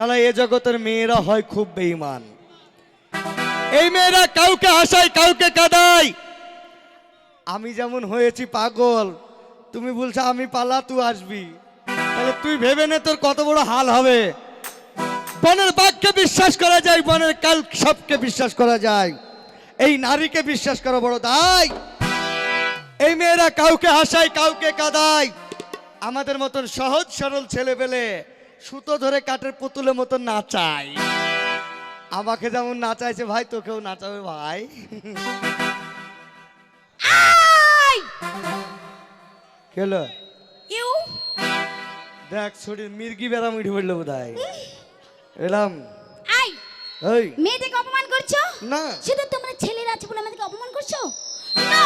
শালা এ জগতের মেয়েরা হয় খুব বেঈমান। এই মেয়েরা কাউকে হাসায় কাউকে কাঁদায়। আমি যেমন হয়েছি পাগল, তুমি বলছো আমি পালা তুই আসবি, তাহলে তুই ভেবে নে তোর কত বড় হাল হবে। বনের বাঘকে বিশ্বাস করা যায়, বনের কাল সবকে বিশ্বাস করা যায়, এই নারীকে বিশ্বাস করা বড় দায়। এই মেয়েরা কাউকে হাসায় কাউকে কাঁদায়। আমাদের মতন সহজ সরল ছেলে পেলে সুতো ধরে কাঠের পুতুলের মতন নাচায়। আমাকে যেমন নাচাইছে ভাই তোকেও নাচাবে ভাই। কেলো দেখ শরীর মির্গি বেড়াম উঠে পড়লো বোধ হয়। এলাম এই মেয়েদেরকে অপমান করছো না, শুধু তোমরা ছেলেরা আছে বলে আমাদেরকে অপমান করছো। নো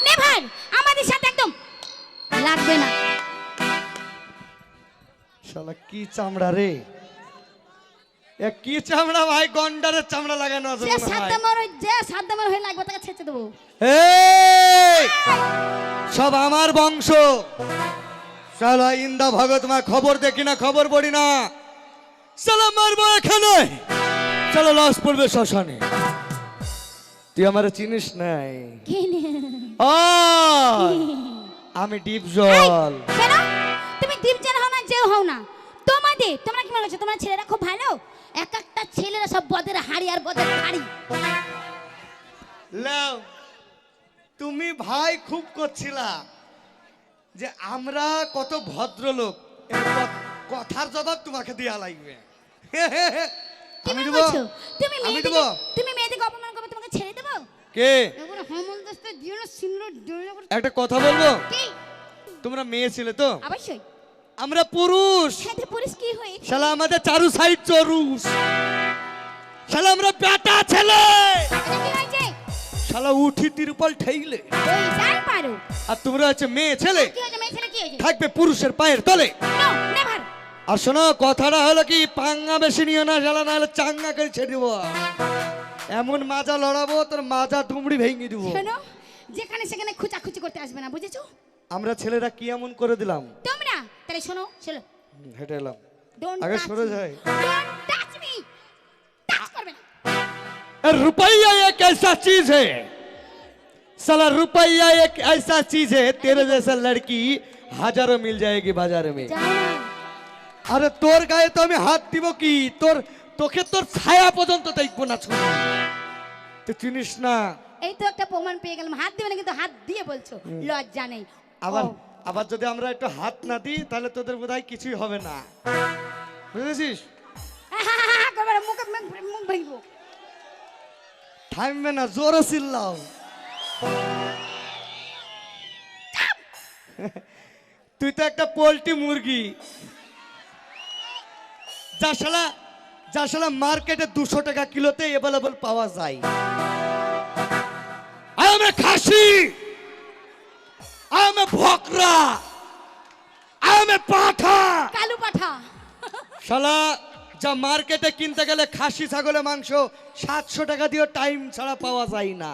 নেভার, আমাদের সাথে একদম লাগবে না। শালা কি চামড়া রে, এ কি চামড়া ভাই, গন্ডারের চামড়া লাগানো আছে যে মনে হয়। যে সাদ্দামার হয়ে লাগবে তাকে ছেঁচে দেবো। এই সব আমার বংশ। শালা ইন্দা ভগত মা খবর দেখি না, খবর পড়ি না, শালা মারবো এখানে, শালা লাশ পড়বে শ্মশানে। তুই আমার চিনিস নাই? ও আমি ডিপ জল। কেন তুমি ডিপ জল হও না, যেও হও না, তোমরা কি মনে করছো তোমরা ছেলেরা খুব ভালো? এক একটা ছেলেরা সব বদের হাড়ি আর বদের হাড়ি। লাও তুমি ভাই খুব করছিলা যে আমরা কত ভদ্রলোক, এর কথার জবাব তোমাকে দেয়া লাগবে। আমি দেব, তুমি আমি দেব। তুমি মেয়েদেরকে অপমান করবে, তোমাকে ছেড়ে দেবো? কে এগুলো হেমল দস্তে দিও না, সিনলো দিও না। একটা কথা বলবো, কি? তোমরা মেয়ে ছিলে তো, অবশ্যই। আমরা পুরুষ। সাথে পুরুষ কি হই? শালা আমাদের চারু সাইড চরুষ, শালা আমরা বেটা ছেলে, এটা কি হয়েছে? শালা উঠি তিরপল ঠেইলে। ওই যাই পারো। আর তোমরা হচ্ছে মেয়ে ছেলে, কি হয়েছে? মেয়ে ছেলে কি হয়েছে? থাকবে পুরুষের পায়ের তলে। No never. আর শোনো কথাটা হলো কি, পাঙ্গা বেশি নিও না, শালা না হলে চাঙ্গা করে ছেড়ে দেবো। এমন মাজা লড়াবো তোর মাজা দুমড়ি ভেঙে দেবো। শোনো, যেখানে সেখানে খুচাখুচি করতে আসবে না, বুঝেছো? আমরা ছেলেরা কি এমন করে দিলাম? তোমরা তাহলে শোনো, চলো হেঁটে এলাম, ডোন্ট আগে সরে যাই। ডোন্ট টাচ মি, টাচ করবে না। रुपया एक ऐसा चीज है, साला रुपया एक ऐसा चीज है, तेरे जैसा लड़की हजारों मिल जाएगी बाजार में। যাও না। अरे तोर गाয়ে তো আমি হাত দিব কি, তোর তোকে তোর ছায়া পর্যন্ত দেখবো না ছুঁয়ে। তুই চিনিস না? এই তো একটা প্রমাণ পেয়ে গেলাম, হাত দিবে না কিন্তু হাত দিয়ে বলছো, লজ্জা নেই। আবার ও, আবার যদি আমরা একটু হাত না দিই তাহলে তোদের বোধহয় কিছুই হবে না, বুঝেছিস? করবে না, মুখ ভাঙবো। থামবে না, জোরে চিল্লাও। তুই তো একটা পোল্ট্রি মুরগি, যা শালা মার্কেটে 200 টাকা কিলোতে অ্যাভেলেবল পাওয়া যায়। আমি খাসি, আমি ভকরা, আমি পাঠা। কালু পাঠা। শালা যা মার্কেটে কিনতে গেলে খাসি ছাগলের মাংস 700 টাকা দিয়ে টাইম ছাড়া পাওয়া যায় না।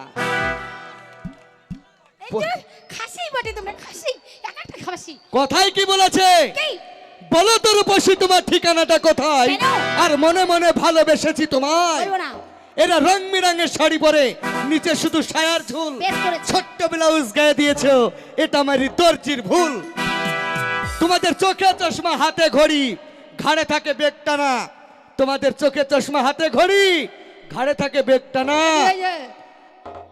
এই যে খাসি বটে, তোমরা খাসি, এক একটা খাসি। কথাই কি বলেছে? কি? বলো তো রূপসী তোমার ঠিকানাটা কোথায়? কেন? আর মনে মনে ভালোবেসেছি তোমায়। বলবো না। এরা রং বেরঙের শাড়ি পরে, নিচে শুধু সায়ার ঝুল, বেশ করেছো। ছোট্ট ব্লাউজ গায়ে দিয়েছো, এটা আমারই দর্জির ভুল। তোমাদের চোখে চশমা হাতে ঘড়ি, ঘাড়ে থাকে বেগ টানা। তোমাদের চোখে চশমা হাতে ঘড়ি, ঘাড়ে থাকে বেগ টানা। এই যে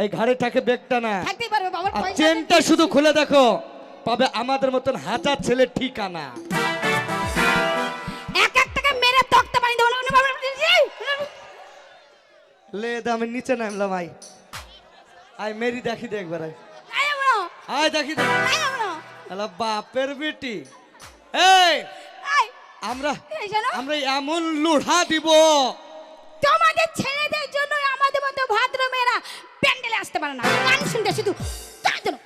এই ঘাড়ে থাকে বেগ টানা, থাকতেই পারবে বাবার আর পয়সা। চেনটা শুধু খুলে দেখো, পাবে আমাদের মতন হাজার ছেলের ঠিকানা। এক এক টাকা মেরে তক্তা পানি দেবো না। লে আমি নিচে নামলাম, আই মেরি দেখি দে একবার, আয় আমরা, আয় দেখি দেখ। আয় আমরা, আলা বাপের বেটি, এই আয়। আমরা এই শোনো, আমরা এমন লোড়া দিব, তোমাদের ছেলেদের জন্য আমাদের মতো ভদ্র মেয়েরা প্যান্ডেলে আসতে পারে না, গান শুনতে শুধু তার জন্য।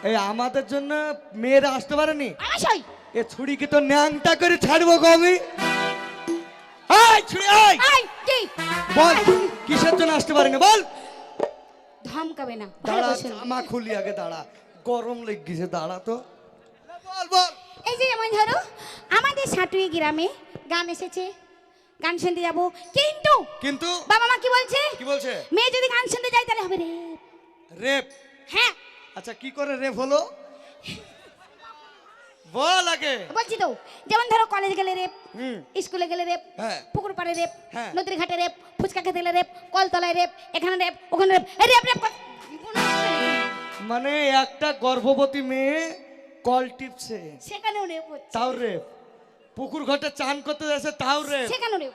এই আমাদের জন্য মেয়েরা আসতে পারেনি। অবশ্যই। এ ছুরি কি তো ন্যাংটা করে ছাড়বো গো আমি? এই ছুরি, এই আয় কি বল কিসের জন্য আসতে পারেনি বল। ধমকাবে না, ভালো দাঁড়া, বসে। জামা খুলি আগে, দাঁড়া, গরম লেগেছে, দাঁড়া তো। বল বল। এই যে যেমন ধরো আমাদের সাটুই গ্রামে গান এসেছে, গান শুনতে যাবো, কিন্তু কিন্তু বাবা মা কি বলছে? কি বলছে? মেয়ে যদি গান শুনতে যায় তাহলে হবে রে। রেপ? হ্যাঁ আচ্ছা কি করে রেপ হলো বল আগে। বলছি তো, যেমন ধরো কলেজ গেলে রেপ, হুম। স্কুলে গেলে রেপ, হ্যাঁ। পুকুর পাড়ে রেপ, হ্যাঁ। নদীর ঘাটে রেপ, ফুচকা খেতে গেলে রেপ, কলতলায় রেপ, এখানে রেপ, ওখানে রেপ, এই রেপ রেপ মানে একটা গর্ভবতী মেয়ে কল টিপছে সেখানেও রেপ হচ্ছে, তাও রেপ, পুকুর ঘাটে চান করতে যাচ্ছে তাও রেপ। সেখানেও রেপ।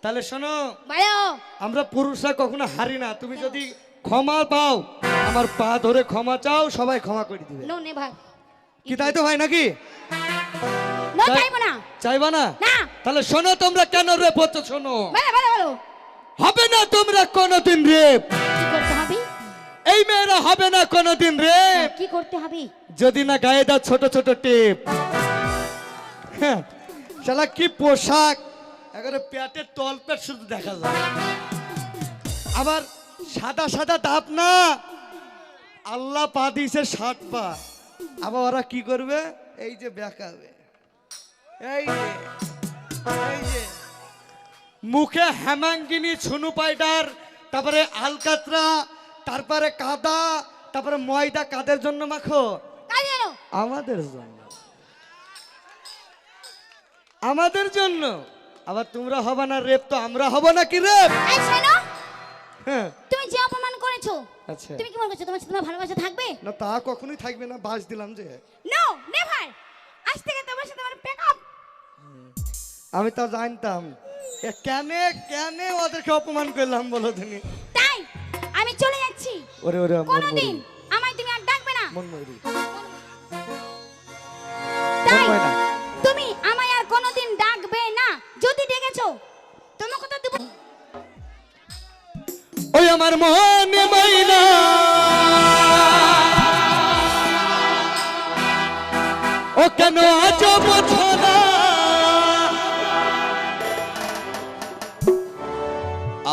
তাহলে শোনো, ভাইও আমরা পুরুষরা কখনো হারি না। তুমি যদি ক্ষমা পাও, আমার পা ধরে ক্ষমা চাও, সবাই ক্ষমা করে দিবে। No never. কি তাই তো ভাই নাকি? নো চাই- চাইবো না। চাইবা না? না। তাহলে শোনো, তোমরা কেন রেপ হচ্ছে শোনো। বলো বলো বলো, হবে না তোমরা কোনোদিন রেপ। কি করতে হবে? এই মেয়েরা হবে না কোনোদিন রেপ কি করতে হবে? যদি না গায়ে দাও ছোট ছোট টেপ। হ্যাঁ, শালা কি পোশাক, একেবারে পেটের তলপেট শুধু দেখা যায়। আবার সাদা সাদা দাঁত না, আল্লাহ পা দিয়েছে 60 পা। আবার ওরা কি করবে? এই যে বেঁকাবে, এই যে এই যে মুখে হেমাঙ্গিনী, ছুনু পাইডার, তারপরে আলকাতরা, তারপরে কাদা, তারপরে ময়দা। কাদের জন্য মাখো? কাজ জানো? আমাদের জন্য, আমাদের জন্য। আবার তোমরা হবে না রেপ, তো আমরা হব না কি রেপ? এই শোনো, হ্যাঁ। তুমি যে অপমান করেছো, আচ্ছা, তুমি কি মনে করছো তোমার সাথে তোমার ভালোবাসা থাকবে? না তা কখনোই থাকবে না, বাস দিলাম যে। No never. আজ থেকে তোমার সাথে আমার ব্রেকআপ। আমি তো জানতাম। কেনে কেনে ওদেরকে অপমান করলাম বলো তুমি? তাই আমি চলে যাচ্ছি। ওরে ওরে কোনোদিন আমায় তুমি আর ডাকবে না। মন মরি তাই মন না। তুমি আমায় আর কোনোদিন ডাকবে না। যদি ডেকেছো তোমাকে কথা দেব। ওই আমার মনে ময়না, ও কেন আজ বোঝো না?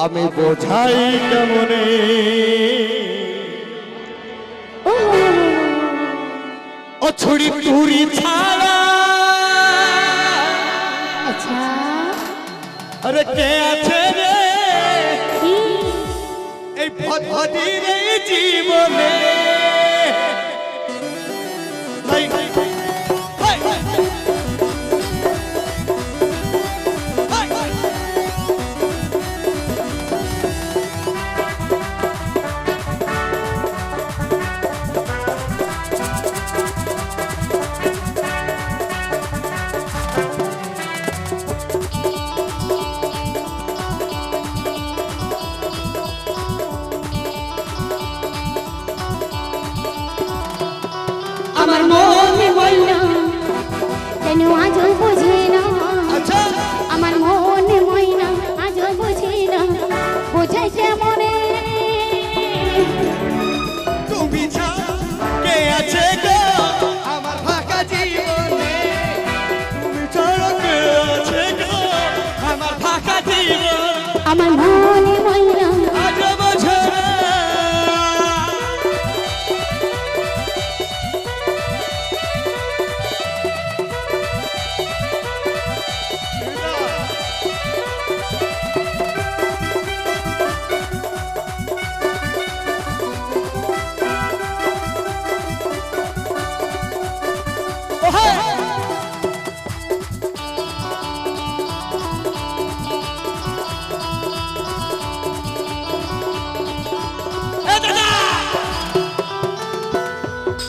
আমি বোঝাই কেমনে, ও ছুরি তুরি ছাড়া। আচ্ছা আরে কে আছে রে এই ভদভদির এই জীবনে? হাই, হাই, হাই, হাই, হাই, হাই। আমার মনে ময়না কেন আজও বোঝে না। আচ্ছা, আমার মনে ময়না আজও বোঝে না। বোঝাই কেমনে তুমি ছাড়া কে আছে গো আমার ফাঁকা জীবনে? তুমি ছাড়া কে আছে গো আমার ফাঁকা জীবন? আমার মনে ময়না আজ বোঝে না।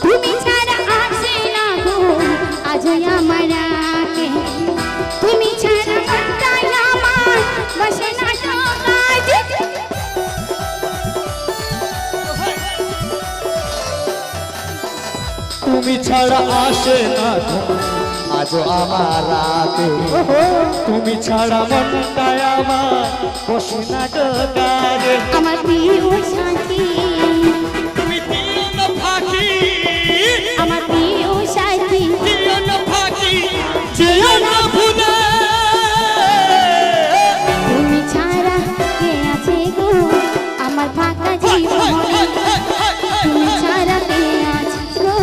তুমি ছাড়া আসে না গো আজ আমার রাতে। তুমি ছাড়া মনটাই আমার বসে না কাজে। তুমি ছাড়া আসে না আজ আমার রাতে। তুমি ছাড়া মনটায় আমার বসে না কাজে। আমার প্রিয় সাথী, তুমি দিও না ফাঁকি, আমার প্রিয় সাথী, দিও না ফাঁকি, যেও না ভুলে। তুমি ছাড়া কে আছে গো আমার ফাঁকা জীবনে? তুমি ছাড়া কে আছে গো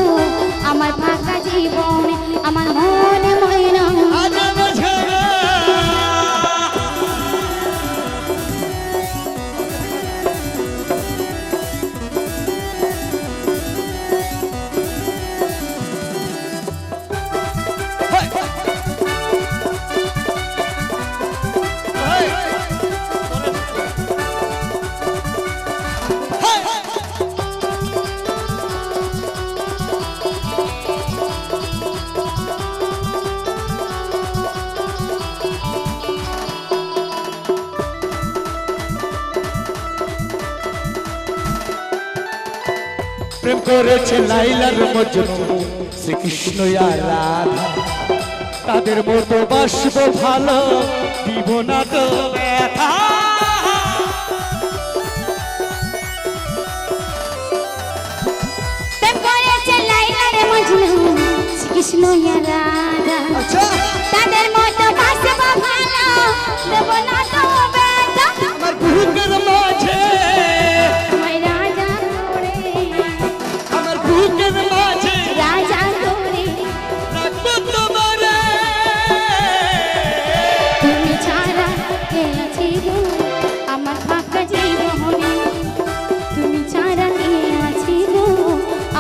আমার ফাঁকা জীবনে? আমার মনে ময়না আজ বোঝে না। প্রেম করেছে লাইলার মজনু শ্রীকৃষ্ণ আর রাধা তাদের মতো বাসবো ভালো দিব না তো ব্যথা প্রেম করেছে লাইলা রে মজনু শ্রীকৃষ্ণ আর রাধা আচ্ছা তাদের মতো বাসবো ভালো দেব না তো ব্যথা আমার বুকের মাঝে আমায় রাজা করে আমার বুকের মাঝে রাজা করে রাখবো তোমারে তুমি ছাড়া কে আছে গো আমার ফাঁকা জীবনে তুমি ছাড়া কে আছে গো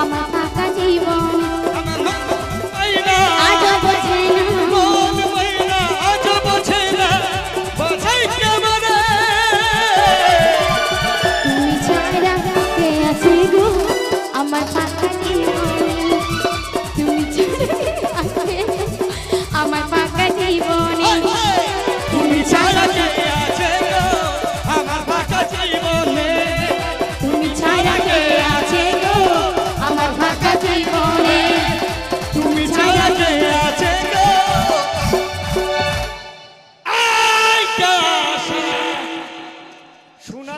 আমার ফাঁকা জীবন আমার মাইনা আজ বোঝে না মন মাইনা আজ বোঝে না বোঝাই কেমনে তুমি ছাড়া কে আছে গো আমার ফাঁকা জীবনে তুমি ছাড়া কে আছে আমার ফাঁকা জীবনে তুমি ছাড়া কে আছে গো আমার ফাঁকা জীবনে তুমি ছাড়া কে আছে গো আমার ফাঁকা জীবনে তুমি ছাড়া কে আছে গো আই কা শোনা